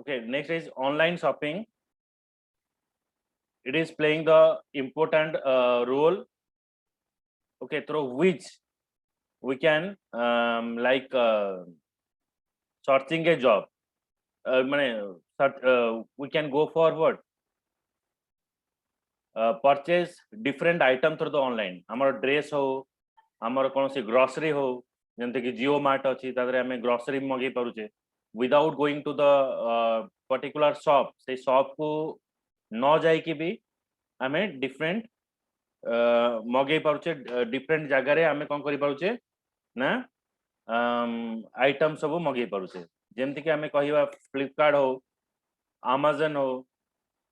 Okay, next is online shopping. It is playing the important role, okay, through which we can searching a job. We can go forward, purchase different item through the online. आमर dress हो, आमर कौन सी grocery हो, जमते कि जियो mart अच्छी तादरे हमें grocery मगे परुचे without going to the particular shop. से शॉप को न जाई कि भी हमें डिफरेंट मगे परुचे, डिफरेंट जगह रे हमें कौन करी परुचे ना आइटम सब मगे परुचे. जेमती कि हमें कहिबा फ्लिपकार्ट हो, अमेज़न हो,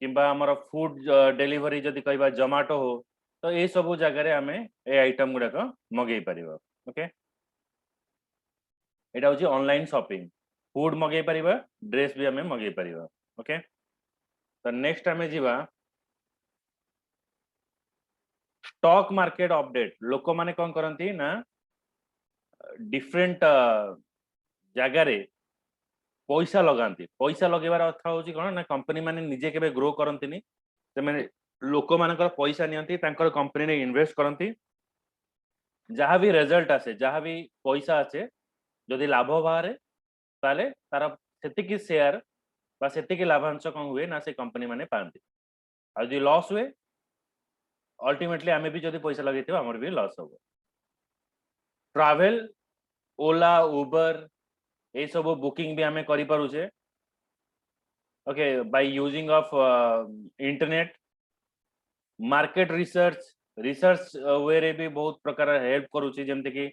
किंबा हमर फूड डेलीवरी जदि कहबा जोमाटो हो, तो ये सब जगह आम ए आइटम गुड़ाक मगे पार. ओके, यहाँ हूँ ऑनलाइन शॉपिंग. फूड मगे पार, ड्रेस भी आम मगे पार. ओके, तो नेक्स्ट आम जा स्टॉक मार्केट अपडेट. लोक मैंने कौन करती ना डिफरेंट जगार पैसा लगाती. पैसा लगेबार अर्थ हूँ कौन ना कंपनी मैंने निजे के ग्रो करती से लोक मान पैसा नियंती कंपनी ने इन्वेस्ट करती. जहाँ भी रिजल्ट आसे, जहाँ भी पैसा आसे, जदि लाभ बाहर ताले तार से शेयर से लाभांश कौन हुए ना से कंपनी मैंने पाती. आज लॉस हुए अल्टीमेटली आम भी जब पैसा लगे आमर भी लॉस हम. ट्रैवल, ओला, उबर ये सब बुकिंग भी आम करें. Okay, by using of internet. Market research वे रे भी बहुत प्रकार हेल्प करुच्ची. जमती कि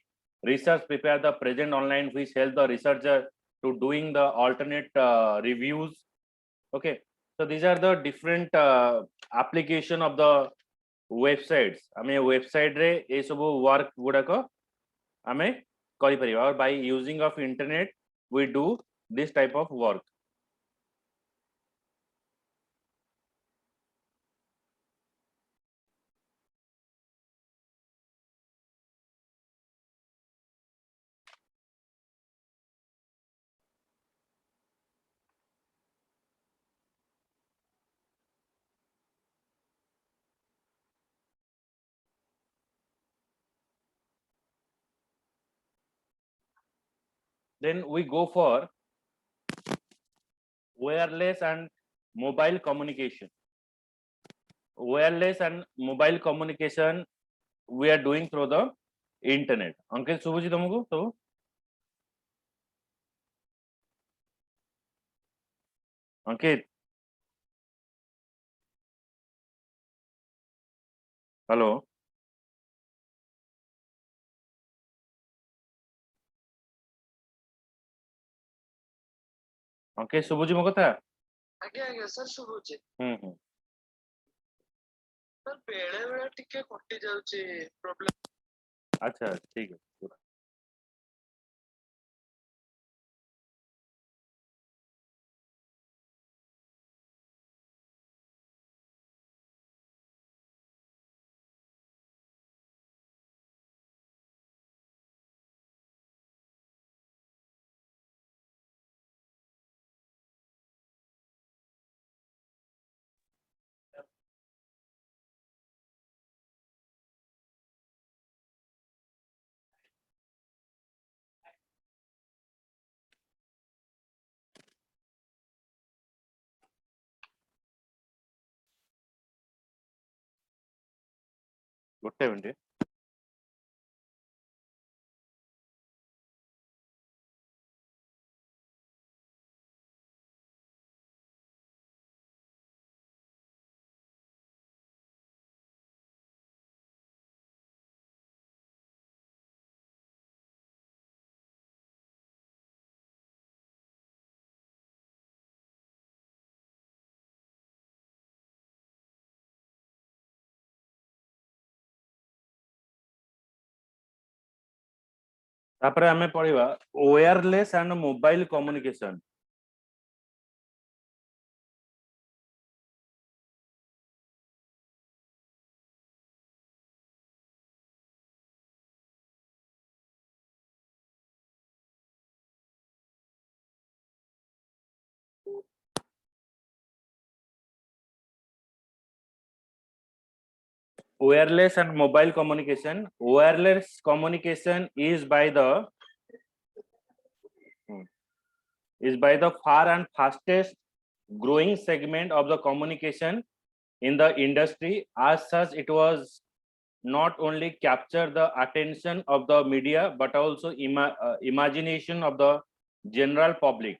research prepare the present online which help the researcher to doing the alternate reviews. okay, so these are the different application of the websites. आमे website रे ए सब वर्क गुड़ाक आमे करि परिबा. और bye using of internet we do this type of work. Then we go for wireless and mobile communication. Wireless and mobile communication we are doing through the internet. अंकित शुभुजी तुमको तो अंकित hello अंकित शुभुजी मो कथा. आज्ञा आज्ञा सर शुभुची. सर बेले बेले टिके कटि जाउची प्रॉब्लम. अच्छा ठीक है. गोटे मिनट. तापर आमे पढ़िबा wireless and mobile communication. wireless and mobile communication. Wireless communication is by the far and fastest growing segment of the communication in the industry. As such, it was not only capture the attention of the media but also imagination of the general public.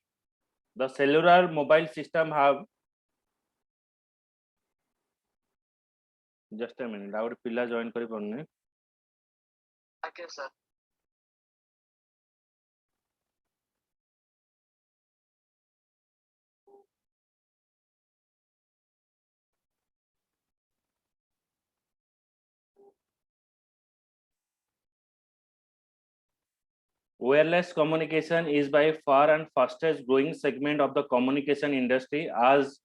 The cellular mobile system have just a minute. Our pilla join kari parne. Okay, sir. Wireless communication is by far and fastest growing segment of the communication industry as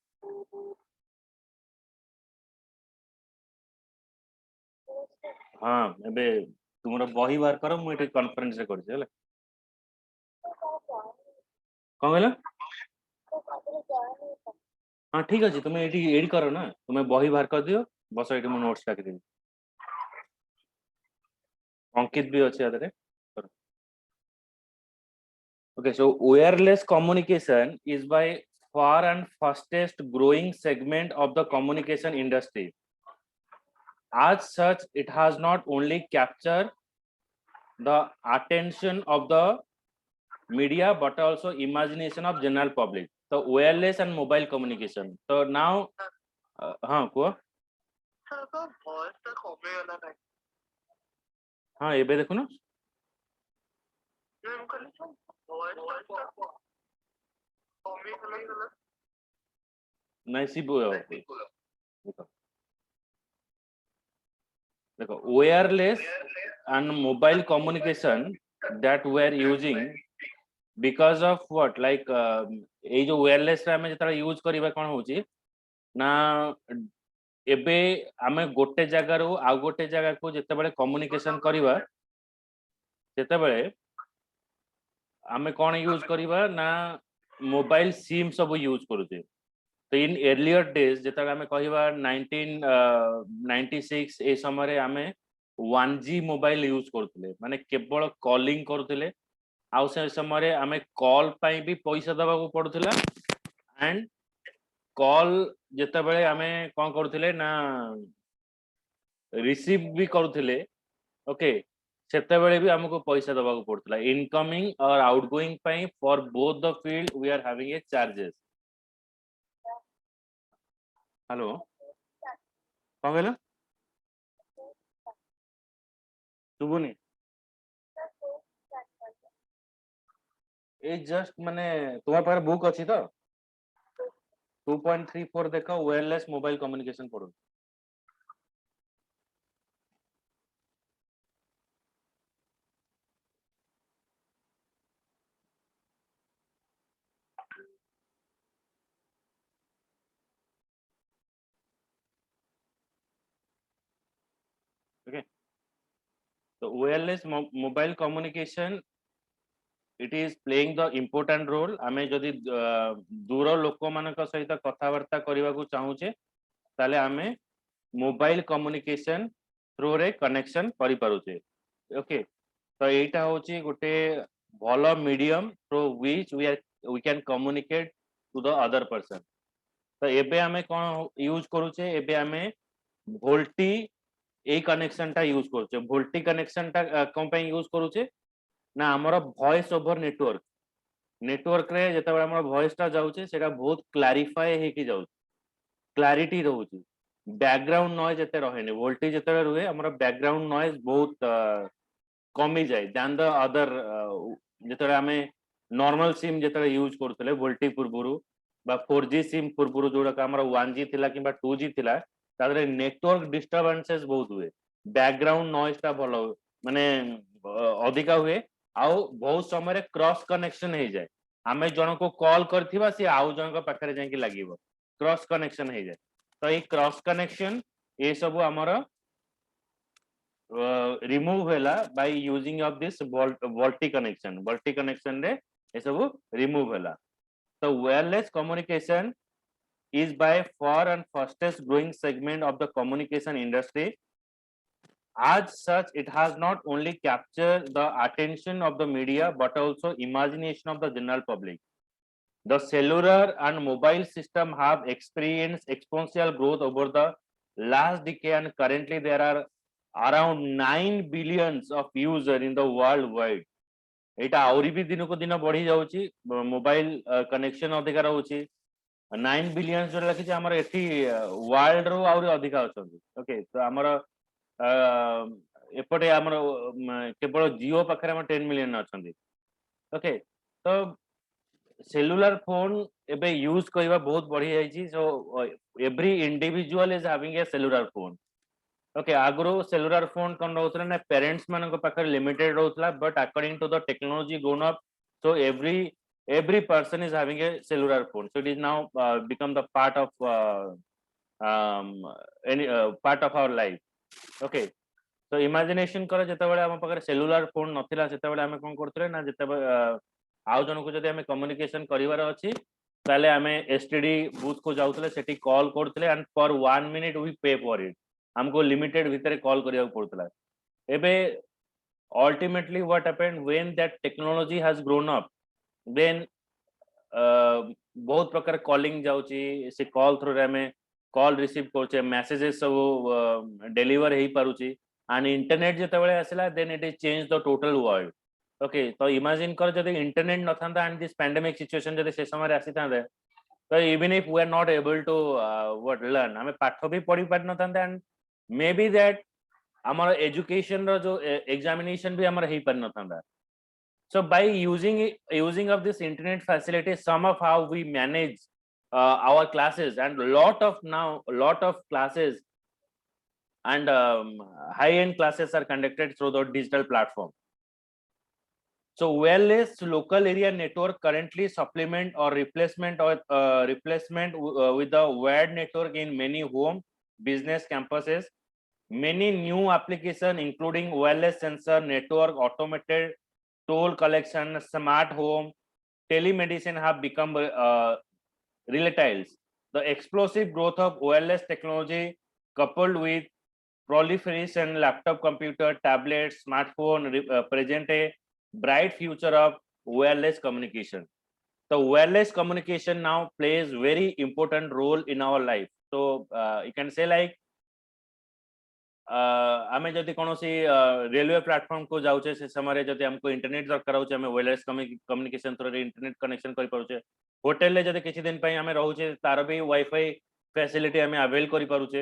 हाँ एबे तुमरा बही बार करो मु eighty conference रे करछि हला कोन कहला हाँ ठीक अछि तुमे एटी एडी करो ना तुमे बही बार कर दियो बस एटी मु नोट्स काट देबी अंकित भी अछि आदरे okay so wireless communication is by far and fastest growing segment of the communication industry. As such, it has not only captured the attention of the media but also imagination of general public. So wireless and mobile communication. So now, को Sir, the voice ଟା କମିଗଲା ନାଇଁ हाँ एबे देखो ना ମୁଁ କହିଲି sir, voice ଟା କମିଗଲା नहीं सी देखो wireless and mobile communication that we are using because of what like ए जो wireless रे हमें जतरा यूज करिबा कोन होची ना एबे आमे गोटे जगह रो आ गोटे जगह को जते बेले कम्युनिकेशन करिबा जते बेले आमे कोन यूज करिबा ना मोबाइल सिम सब यूज करूचे तो इन अर्लियर डेज जते आमे कहिबा 1996 ए समय रे आमे 1G मोबाइल यूज करथले माने केवल कॉलिंग करथले आउ से समय रे आमे कॉल पई भी पैसा दबा को पड़थला एंड कॉल जते बेले आमे कोन करथले ना रिसीव भी करथले ओके सेते बेले भी हमको पैसा दबा को पड़थला इनकमिंग और आउटगोइंग पई for both the field we are having a charges hello कोन कहला सुबुनी ए जस्ट माने तुम्हारे पास बुक अछि तो 2.34 देखो वायरलेस मोबाइल कम्युनिकेशन पढ़ो ओके तो wireless mobile communication it is playing the important role आमे जदि दूर लोक मानक सहित कथावार्ता करबा को चाहूचे ताले आमे मोबाइल कम्युनिकेशन थ्रू रे कनेक्शन करि पारुचे ओके तो एटा होची गोटे भलो medium through which we can communicate to the other person तो एबे आमे कोन यूज करूचे एबे आमे वोल्टी ए कनेक्शन टा यूज करूचे वोल्टी कनेक्शन टा कोन पे यूज करूचे ना हमर वॉइस ओवर नेटवर्क रे जते बेले हमर वॉइस टा जाउचे सेटा बहुत क्लैरिफाई हे कि जाउ क्लैरिटी रहउची बैकग्राउंड नॉइज जते रहेने वोल्टेज जते रुहे हमर बैकग्राउंड नॉइज बहुत कमी जाय देन द अदर जते हमें नॉर्मल सिम जते यूज करथले वोल्टी पूर्वरु बा 4G सिम पूर्वरु जोड़ा का हमर 1G थिला किबा 2G थिला तादरे नेटवर्क डिस्टरबेंसेस बहुत हुए बैकग्राउंड नॉइज टा भलो माने अधिका हुए आउ बहुत समय क्रॉस कनेक्शन हो जाए आमे जन को कॉल करथिबा से आउ जन को पाखरे जाय कि लागिवो क्रॉस कनेक्शन हो जाए तो ये क्रॉस कनेक्शन ये सब हमर रिमूव होला bye using of this VoLTE connection रे ये सब रिमूव होला तो wireless communication is by far and fastest growing segment of the communication industry As such, it has not only captured the attention of the media but also imagination of the general public. The cellular and mobile system have experienced exponential growth over the last decade, and currently there are around 9 billions of users in the world wide. ଏଇଟା ଆହୁରି ବି ଦିନକୁ ଦିନ ବଢି ଯାଉଛି mobile connection ଅଧିକା ରହୁଛି 9 billion ଯୋଉଟା ଲାଗିଛି ଆମର ଏଠି ୱାର୍ଲଡ ରୁ ଆହୁରି ଅଧିକା ଅଛନ୍ତି ଓକେ ତ ଆମର ଏପଟେ ଆମର କେବଳ ଜିଓ ପାଖରେ ଆମର 10 ମିଲିୟନ ଅଛନ୍ତି ଓକେ ତ ସେଲୁଲାର ଫୋନ ଏବେ ୟୁଜ କରିବା ବହୁତ ବଢି ଯାଇଛି so every individual is having a cellular phone okay आगुरु सेलुलर फोन कौन रोथला ना पेरेंट्स मानक पाखर लिमिटेड रोथला but according to the technology grown up so every person is having a cellular phone so it is now become the part of um, any part of our life okay so imagination करो जेतेबेले हम पाखर cellular phone नथिला सेतेबेले हम कोन करथले ना जेतेबेले आउ जनकु जदि हम communication करिवार अछि ताले हमें एसटीडी बूथ को जाउतले सेठी कॉल करथले and for 1 minute we pay for it हमको लिमिटेड भितर कॉल करिया पड़ता एबे ultimately what happened when that technology has grown up then बहुत प्रकार कॉलिंग जाउची से कॉल थ्रू रे हमें कॉल रिसीव करछे मैसेजेस सब डिलीवर हेई पारुची एंड इंटरनेट जेतेबेले आसिला then it is change the total world okay तो इमेजिन कर जदि इंटरनेट न थांदा एंड दिस पैंडेमिक सिचुएशन जदि से समय आसी थांदे तो even if we are not able to what learn हमें पाठ भी पढ़ी पार न थांदे एंड मे बी दैट हमारा एजुकेशन रो जो एग्जामिनेशन भी हमारा ही पर न थांदा so by using of this internet facility some of how we manage our classes and lot of classes and high end classes are conducted through the digital platform so wireless local area network currently supplement or replacement with the wired network in many home business campuses many new applications including wireless sensor network automated toll collection smart home telemedicine have become relatiles the explosive growth of wireless technology coupled with proliferation laptop computer tablets smartphone present a bright future of wireless communication the wireless communication now plays very important role in our life so you can say like आमे जदि कोनोसी railway platform को जाउचे से समय जदि हमको internet दरकार होचे हमें wireless communication through internet connection करि पारुचे होटल ले जदि किछि दिन पई हमें रहउचे तार भी वाईफाई फैसिलिटी हमें अवेल करि पारुचे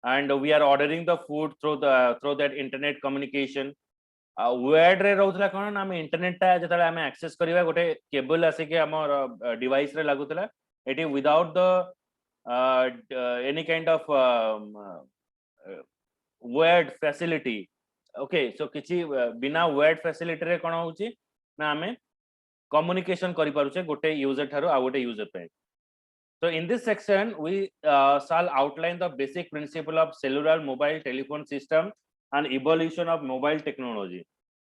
and we are ordering the food through that internet communication word रे रहउतला कोन हम इंटरनेट ता जतले हमें एक्सेस करिवा गोटे केबल आसे के हमर डिवाइस रे लागुतला it is without the any kind of word facility okay so किछि बिना वर्ड फैसिलिटी रे कोन होउची ना हमें कम्युनिकेशन करि पारुचे गोटे यूजर थारो आ गोटे यूजर पे so in this section we shall outline the basic principle of cellular mobile telephone system and evolution of mobile technology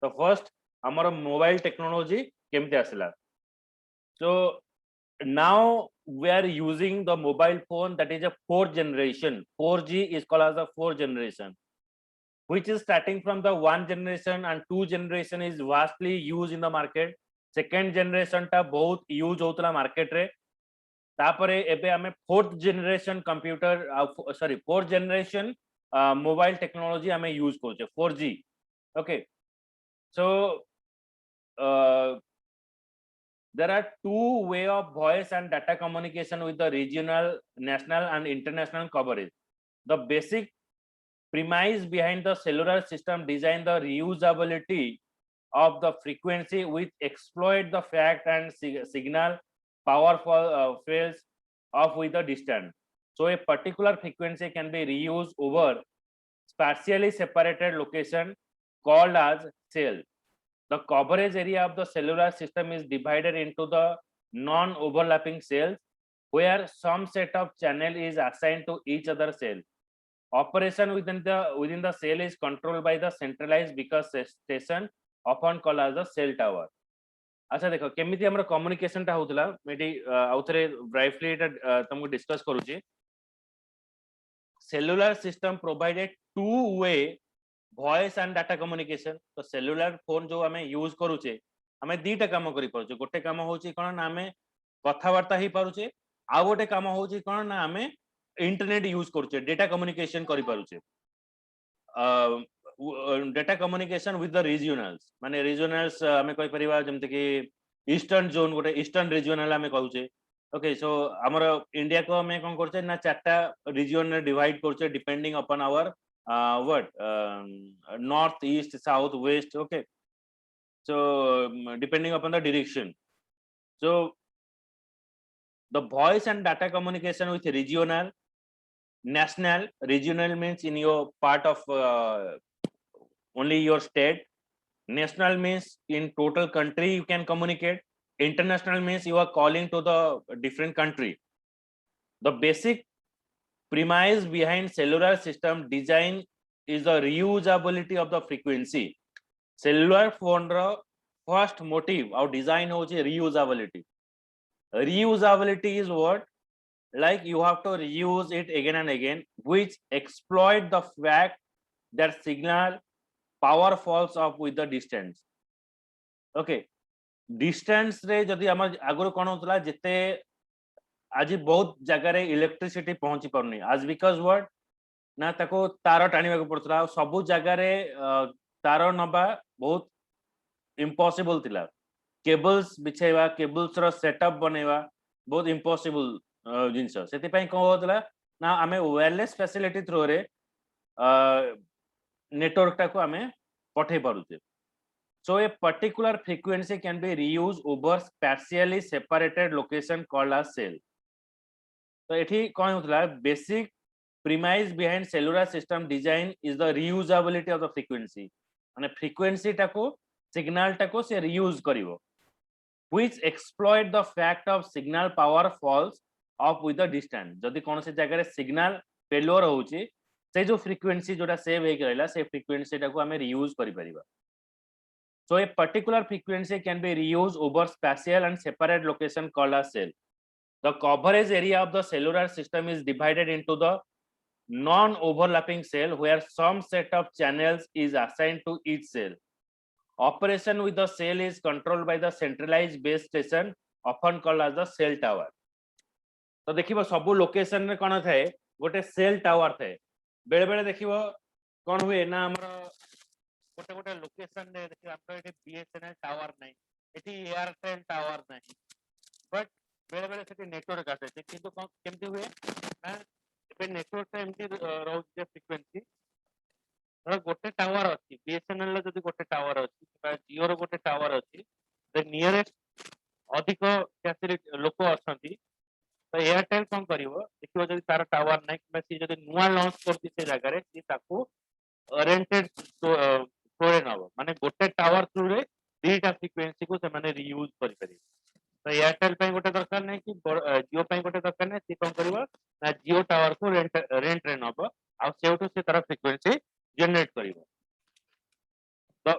so first हमर मोबाइल टेक्नोलॉजी केमते आसला so now we are using the mobile phone that is a fourth generation 4G is called as the fourth generation which is starting from the one generation and two generation is vastly used in the market second generation ta बहुत use होतला market रे तापरे एबे हमें fourth generation computer sorry fourth generation mobile technology हमें use करछे 4G okay so there are two way of voice and data communication with the regional national and international coverage the basic premise behind the cellular system design the reusability of the frequency with exploit the fact and signal powerful fails off with the distance so a particular frequency can be reused over spatially separated location called as cell the coverage area of the cellular system is divided into the non overlapping cells where some set of channel is assigned to each other cell operation within the cell is controlled by the centralized because station often called as the cell tower अच्छा देखो केमिति हमर communication ता होतला मेडी आउथरे brightly एटा तुमको discuss करूची cellular system provided two way voice and data communication तो cellular phone जो आम यूज करूचे आम दीटा कम कर पारे गोटे कम हूँ कौन ना आम कथबार्ता हो पारे आउ गोटे कम हूँ कौन ना आम इंटरनेट यूज करुचे डेटा कम्युनिकेशन कर पारुचे डेटा कम्युनिकेशन विथ द रिजनल्स माने रिजनल्स आम कहि परिबा जेमति कि ईस्टर्न जोन गोटे ईस्टर्न रिजनल आम कहूचे ओके सो आमर इंडिया को आम कौन करछे ना चारटा रिजन रे डिवाइड करछे depending upon our what north east south west okay so depending upon the direction so the voice and data communication with regional national regional means in your part of only your state national means in total country you can communicate international means you are calling to the different country the basic premise behind cellular system design is the reusability of the frequency cellular phone ro first motive or design hoche reusability reusability is what like you have to reuse it again and again which exploit the fact that signal power falls off with the distance okay distance रे जदि हमर आगुर कोन होतला जते आज बहुत जगह रे electricity पहुंची परनी आज बिकॉज व्हाट ना ताको तार टाणीबा पड़ता सब जगह रे तार नबा बहुत इम्पॉसिबल थिला केबल्स बिछेवा केबल्स रो सेटअप बनेवा बहुत इम्पॉसिबल जिंस सेति पई को होतला ना आमे वायरलेस फैसिलिटी थ्रू रे नेटवर्क टाको आमे पठे पारुते so a particular frequency can be reused over spatially separated location called as cell तो एठी कोन होतला basic premise behind cellular system design is the reusability of the frequency माने frequency टाको signal टाको से reuse करिवो which exploit the fact of signal power falls off with the distance जदि कोन से जगह रे signal failure होउची से जो frequency जोटा सेव हे रहला से frequency टाको हमें reuse करि परिबा so a particular frequency can be reused over spatial and separate location called as cell the coverage area of the cellular system is divided into the non-overlapping cell where some set of channels is assigned to each cell operation with the cell is controlled by the centralized base station often called as the cell tower तो देखिबो सब location रे कोन थाए गोटे cell tower थाए बेले बेले देखिबो कोन हुए ना हमर गोटे गोटे लोकेशन रे देखिबो आपको एठी बीएसएनएल टावर नै एठी एयरटेल टावर नै बट बेले बेले सेठी नेटवर्क आसे छै किंतु केमति हुए ना एबे नेटवर्क एमटी रहउ जे फ्रीक्वेंसी गोटे टावर अछि बीएसएनएल रे जदि गोटे टावर अछि बा जियो रो गोटे टावर अछि द नियरेस्ट अधिक फैसिलिटी लोक अछंती तो एयरटेल कोन करिवो देखिबो जदि तार टावर नै कि सी जदि नुवा लॉन्च करती से जगह रे सी ताकू रेंटेड थोड़े नब माने गोटे टावर थ्रू रे दीटा फ्रीक्वेंसी को से माने रीयूज करि परिबे तो एयरटेल पई गोटे दरकार नै कि जियो पई गोटे दरकार नै सी कोन करबो ना जियो टावर को रेंट रे नब आ सेउटो से तार फ्रीक्वेंसी जनरेट करिवो the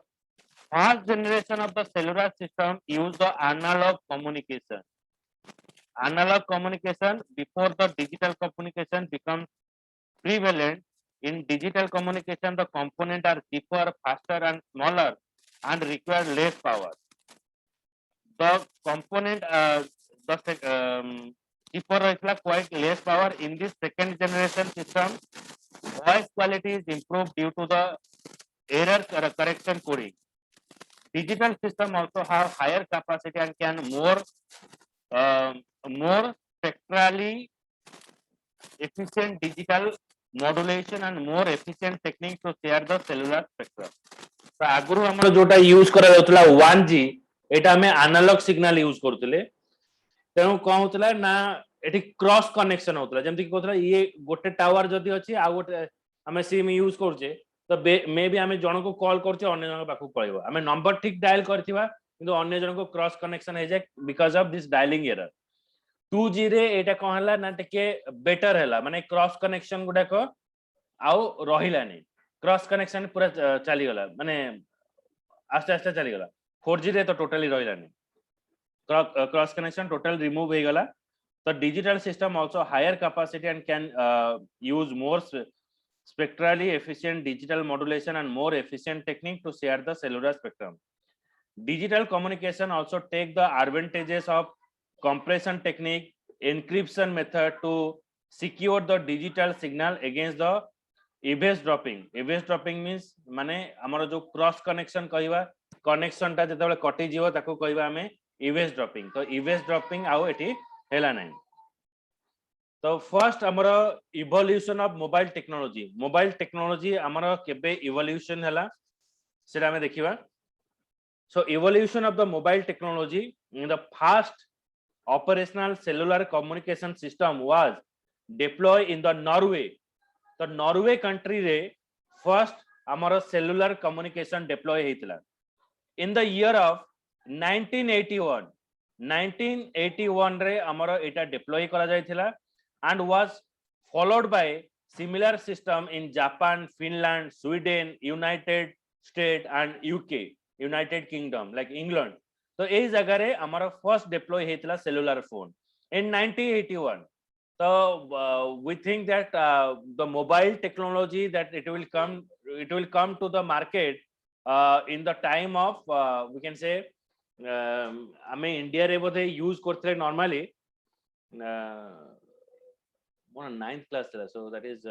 first generation of the cellular system use the analog communication before the digital communication becomes prevalent in digital communication the components are cheaper faster and smaller and require less power the component the cheaper reflect quite less power in this second generation system voice quality is improved due to the error correction coding digital system also have higher capacity and can more spectrally efficient digital modulation and more efficient technique to share the cellular spectrum तो आगुरु हमर जोटा use करा जाउतला 1G एटा हमें analogue signal use करतले तेनु कोन होतला ना एठी क्रॉस कनेक्शन होतला जेमति कि कोतला ये गोटे टावर जदी अछि आ गोटे हमें सिम यूज करछे तो मे बी हमें जण को कॉल करछे अन्य जण पाखु पळेबो हमें नंबर ठीक डायल करथिबा किंतु अन्य जण को क्रॉस कनेक्शन हे जाय because of this dialing error 2G रे एटा कोन हला ना टिके बेटर हला माने क्रॉस कनेक्शन गुडा को आउ रहिलानी क्रॉस कनेक्शन पूरा चली गला माने आस्ते आस्ते चली गला 4G रे तो टोटली रहिलानी क्रॉस कनेक्शन टोटल रिमूव हे गला the digital system also higher capacity and can use more spectrally efficient digital modulation and more efficient technique to share the cellular spectrum. Digital communication also take the advantages of compression technique, encryption method to secure the digital signal against the eavesdropping. Eavesdropping means माने हमर जो cross connection कहबा connection टा जतबे कटि जीव ताको कहबा हमें eavesdropping. तो eavesdropping आउ एठी हेला नै. तो फर्स्ट हमर इवोल्यूशन ऑफ मोबाइल टेक्नोलॉजी हमर केबे इवोल्यूशन हला सेरा हमें देखिबा. So evolution of the mobile technology in the first operational cellular communication system was deployed in the Norway. The Norway country re first amara cellular communication deploy heitla. In the year of 1981 re amara eta deploy kara jaithila and was followed by similar system in Japan, Finland, Sweden, United States and UK. United Kingdom like England. So ei jagah re amara first deploy heitla cellular phone in 1981. So we think that the mobile technology that it will come to the market in the time of we can say ame India re bodhe use korthile normally one 9th class thila. So that is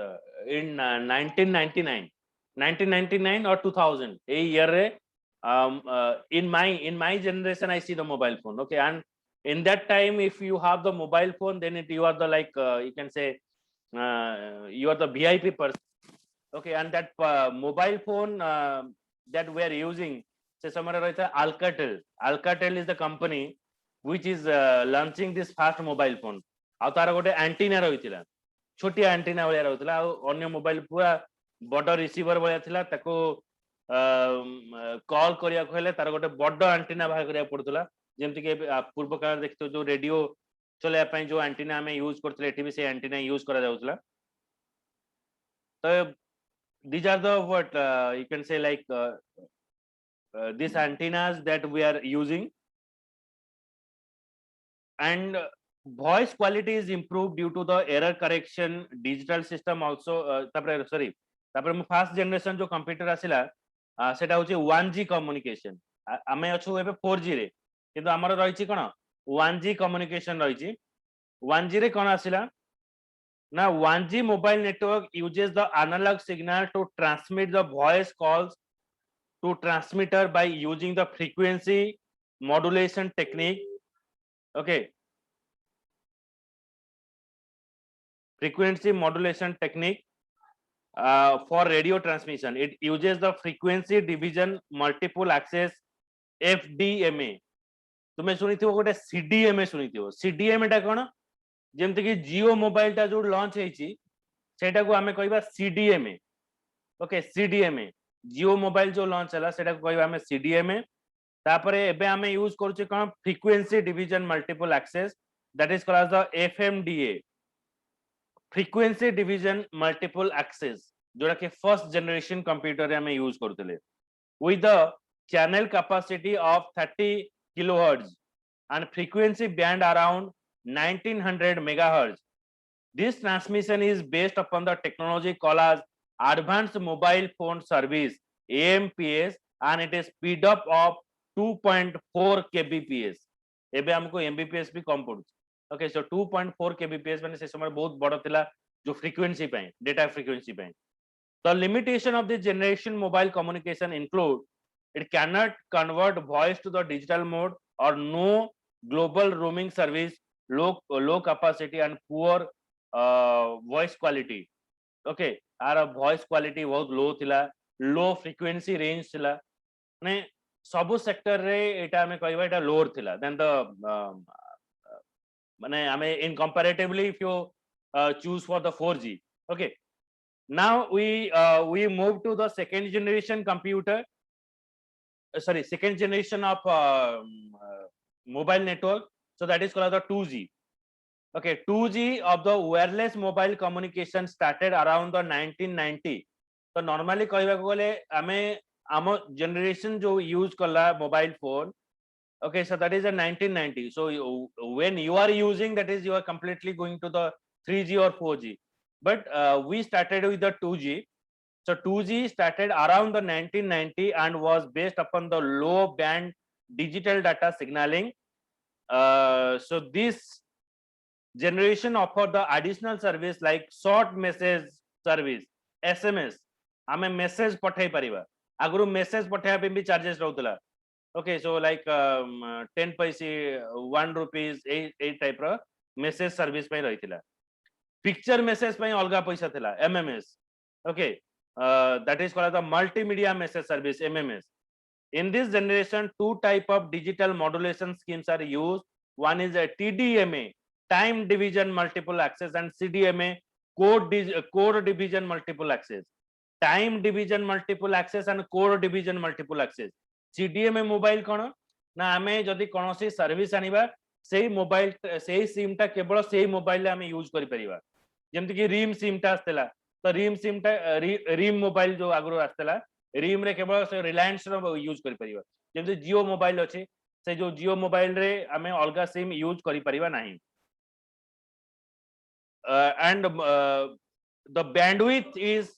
in 1999 or 2000 ei year re in my generation I see the mobile phone. Okay, and in that time if you have the mobile phone then you are the like you can say you are the VIP person. Okay, and that mobile phone that we are using say somewhere Alcatel is the company which is launching this fast mobile phone. ଆଉ ତାର ଗୋଟେ antenna ରହିଥିଲା ଛୋଟିଆ antenna ଭଳିଆ ରହିଥିଲା ଆଉ ଅନ୍ୟ mobile ପୁରା ବଡ ରିସିଭର ଭଳିଆ ଥିଲା ତାକୁ कॉल करिया कहले तार गोटे बड़ एंटीना बाहर करिया पड़ुतला जेमति के पूर्व काल देखतो जो रेडियो चले पई जो एंटीना हमें यूज करथले एठी भी से एंटीना यूज करा जाउतला. तो these are the what you can say like these antennas that we are using and voice quality is improved due to the error correction digital system also तापर मु first generation जो computer आसिला सेटा होची 1G communication आमे अछु एबे 4G रे किंतु हमर रहिछि कोन 1G कम्युनिकेशन रहिछि 1G रे कोन आसिला ना 1G mobile network uses the analog signal to transmit the voice calls to transmitter by using the frequency modulation technique. Okay, frequency modulation technique for radio transmission. It uses the frequency division multiple access FDMA. तुमे सुनिथिबो गोटे CDMA सुनिथिबो. CDMA टा कोन जेमति कि जियो mobile टा जो launch हेछि सेटा को हमें कहबा CDMA. ओके, CDMA जियो मोबाइल जो लॉन्च हला सेटा को कहबा हमें CDMA. तापरे एबे हमें यूज करछि कोन frequency division multiple access that is called as the FMDA. Frequency division multiple access जोड़ा के फर्स्ट जनरेशन कंप्यूटर रे हमें यूज करतले with the channel capacity of 30 kilohertz and frequency band around 1900 megahertz. This transmission is based upon the technology called as Advanced Mobile Phone Service AMPS and it is speed up of 2.4 kbps. एबे हमको mbps भी कम पड़ुछ. Okay, so 2.4 kbps माने से समय बहुत बड़ा थिला जो frequency पे data frequency पे. The limitation of this generation mobile communication include it cannot convert voice to the digital mode or no global roaming service, low capacity and poor voice quality. Okay, our voice quality बहुत low थिला, low frequency range थिला. माने सब sector रे एटा हमें कहबा एटा lower थिला then the माने हमें in comparatively if you choose for the 4G. Okay, now we move to the second generation computer, second generation of mobile network, so that is called the 2G. Okay, 2G of the wireless mobile communication started around the 1990. So normally कहबा गले हमें आम generation जो use कला mobile phone. Okay, so that is a 1990. So when you are using, that is you are completely going to the 3G or 4G. but we started with the 2G. So 2G started around the 1990 and was based upon the low band digital data signaling. So this generation offered the additional service like short message service, SMS. आमे message पठाई परिबा आगुरु message पठाया पे भी charges रहउतला. Okay, so like 10 paise 1 rupees 8 type रो message service पे रहितला. Picture message पे अलगा पैसा थिला MMS. Okay, that is called the multimedia message service MMS. In this generation, two type of digital modulation schemes are used. One is a TDMA, time division multiple access, and CDMA, code division multiple access. Time division multiple access and code division multiple access. CDMA mobile kono na ame jodi konosi service aniba sei mobile sei sim ta kebolo sei mobile ame use kari pariba. जेमति कि rim SIM टा आस्तला तो rim SIM टा rim mobile जो आगरो आस्तला rim रे केवल से रिलायंस रो use करि परिबा. जेमति जियो mobile अछि से जो जियो मोबाइल रे हमें अलगा सिम यूज करि परिबा नाही. And the bandwidth is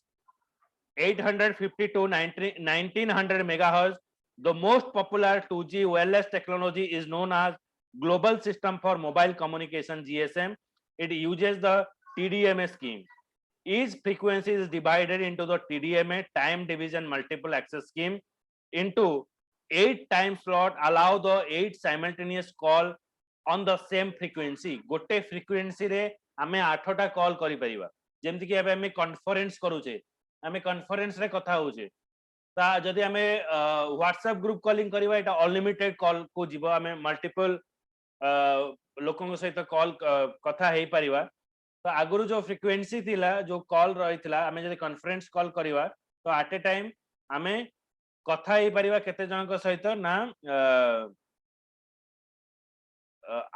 850 to 1900 megahertz. The most popular 2G wireless technology is known as Global System for Mobile Communication GSM. It uses the TDMA scheme. Each frequency is divided into the TDMA time division multiple access scheme into 8 time slot, allow the 8 simultaneous call on the same frequency. गोटे frequency रे हमें 8 टा call करि परिबा. जेमति कि हमें conference करूचे हमें conference रे कथा होचे ता जदि हमें व्हाट्सएप ग्रुप कॉलिंग करिबा एटा अनलिमिटेड कॉल को जीवो हमें मल्टीपल लोकन सहित कॉल कथा हेई परिबा. तो आगुरु जो फ्रीक्वेंसी थिला जो कॉल रहितला हमें जदि कॉन्फ्रेंस कॉल करिबा तो एट ए टाइम हमें कथा हेई परिबा केते जनक सहित ना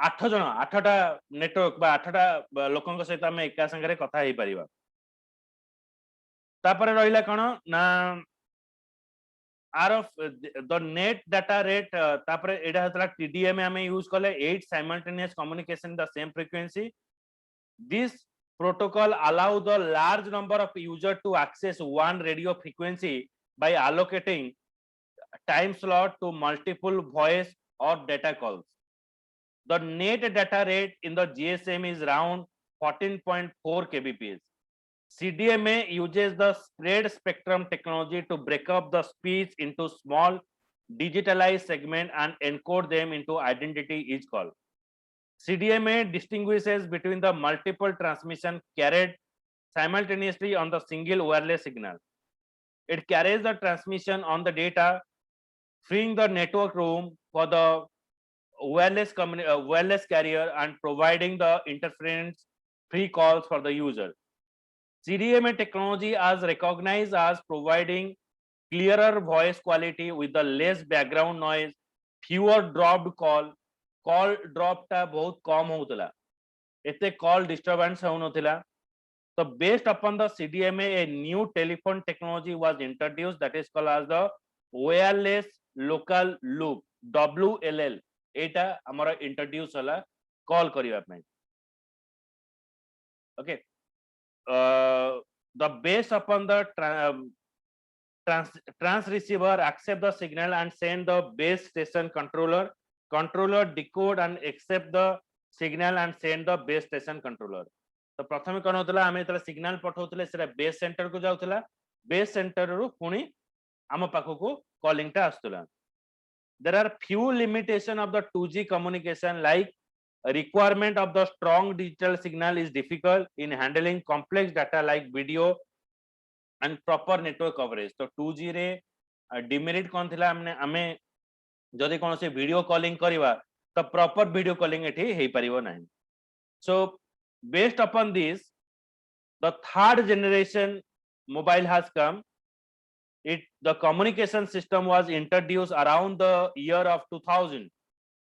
8 जन 8टा नेटवर्क बा 8टा लोकन सहित हमें एका संगे कथा हेई परिबा. तापर रहिला कोन ना आर of the net data rate तापर एडा हतला टीडीएम हमें यूज करले 8 simultaneous communication the same frequency. This protocol allow the large number of user to access one radio frequency by allocating time slot to multiple voice or data calls. The net data rate in the GSM is around 14.4 kbps. CDMA uses the spread spectrum technology to break up the speech into small digitalized segment and encode them into identity each call. CDMA distinguishes between the multiple transmission carried simultaneously on the single wireless signal. It carries the transmission on the data, freeing the network room for the wireless carrier and providing the interference-free calls for the user. CDMA technology is recognized as providing clearer voice quality with the less background noise, fewer dropped call drop टा बहुत कम होतला एते call disturbance होनथिला. So based upon the CDMA a new telephone technology was introduced that is called as the wireless local loop WLL. एटा हमरा introduce होला call करिवा पे. Okay, the based upon the trans receiver accept the signal and send the base station controller decode and accept the signal and send the base station controller. तो प्रथम कोन होतला हमें तला signal पठौतले सेरा base centre को जाउतला base centre रु पुनी हम पाखो को कॉलिंग टा आस्तला. There are few limitation of the 2G communication like requirement of the strong digital signal is difficult in handling complex data like video and proper network coverage. तो 2G रे demerit कोन थिला हमने हमें जदि कोन से वीडियो कॉलिंग करिवा तो proper video calling एठी हेई परिबो नाही. So based upon this the third generation mobile has come. The communication system was introduced around the year of 2000.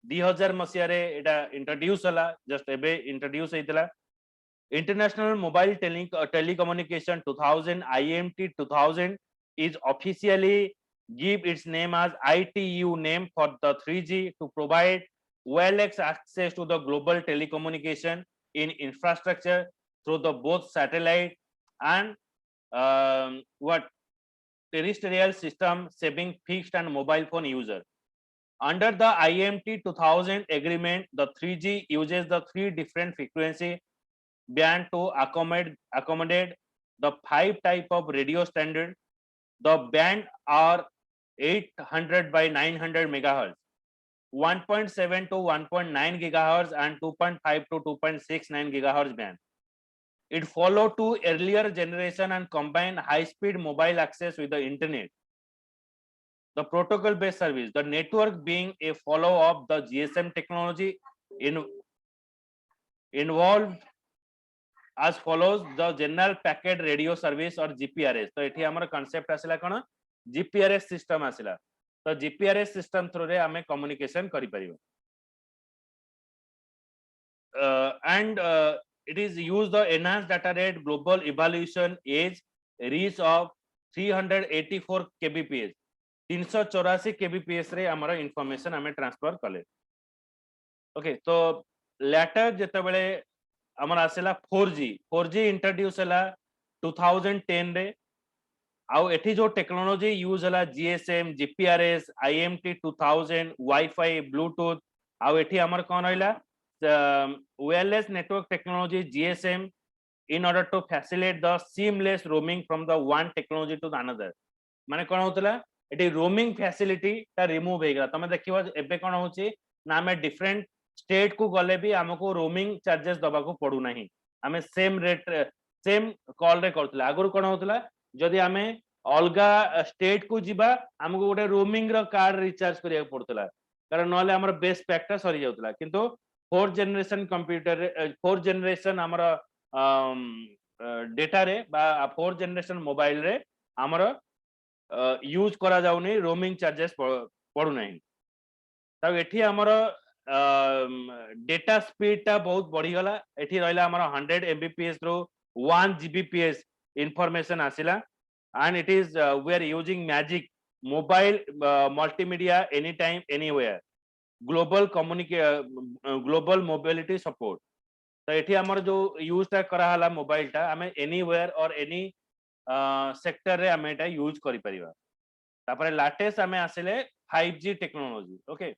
2000 मसिया रे एटा इंट्रोड्यूस होला जस्ट एबे introduce हेतला. International Mobile Telecommunication 2000 IMT 2000 is officially give its name as ITU name for the 3G to provide wireless access to the global telecommunication in infrastructure through the both satellite and what terrestrial system, saving fixed and mobile phone user. Under the IMT 2000 agreement, the 3G uses the three different frequency band to accommodate the five type of radio standard. The band are 800 by 900 megahertz, 1.7 to 1.9 gigahertz, and 2.5 to 2.69 gigahertz band. It followed to earlier generation and combined high-speed mobile access with the internet. The protocol-based service, the network being a follow of the GSM technology involved as follows: the general packet radio service or GPRS. तो एठी हमर concept आसिला कोन GPRS system आसिला. तो GPRS system through रे हमें communication करि परिबो. And it is used the enhanced data rate global evaluation age reach of 384 kbps 384 kbps रे हमर information हमें transfer कले. ओके तो later जेते बेले हमर आसिला 4G इंट्रोड्यूस हला 2010 रे. आउ एठी जो टेक्नोलॉजी यूज हला GSM, GPRS, IMT 2000, wifi, Bluetooth. आउ एठी हमर कोन होइला wireless network technology GSM in order to facilitate the seamless roaming from the one technology to the another. माने कोन होतला एठी रोमिंग फैसिलिटी ता रिमूव हे गला. तमे देखिबो एबे कोन होची ना हमें डिफरेंट स्टेट को गले भी हमको रोमिंग चार्जेस दबा को पड़ू नहीं. हमें सेम रेट सेम कॉल रे करतला. आगुर कोन होतला जदी हमें अलगा स्टेट को जिबा हमको गोटे रोमिंग रो कार्ड रिचार्ज करिया पड़तला कारण नले हमर बेस पैक ता सरी जाउतला. किंतु fourth generation computer fourth generation हमर डेटा रे बा फोर्थ जनरेशन मोबाइल रे हमर यूज करा जाउनी रोमिंग चार्जेस पड़ू नहीं. तब एठी हमर डेटा स्पीड ता बहुत बढ़ी गला. एठी रहला हमर 100 mbps row 1 gbps information आसिला. and it is we are using magic mobile multimedia anytime anywhere global global mobility support. तो एठी हमर जो यूज ता करा हला मोबाइल ता हमें एनीवेयर और एनी सेक्टर रे हमें एटा यूज करि परिबा. तापरे लेटेस्ट हमें आसिले 5G टेक्नोलॉजी. ओके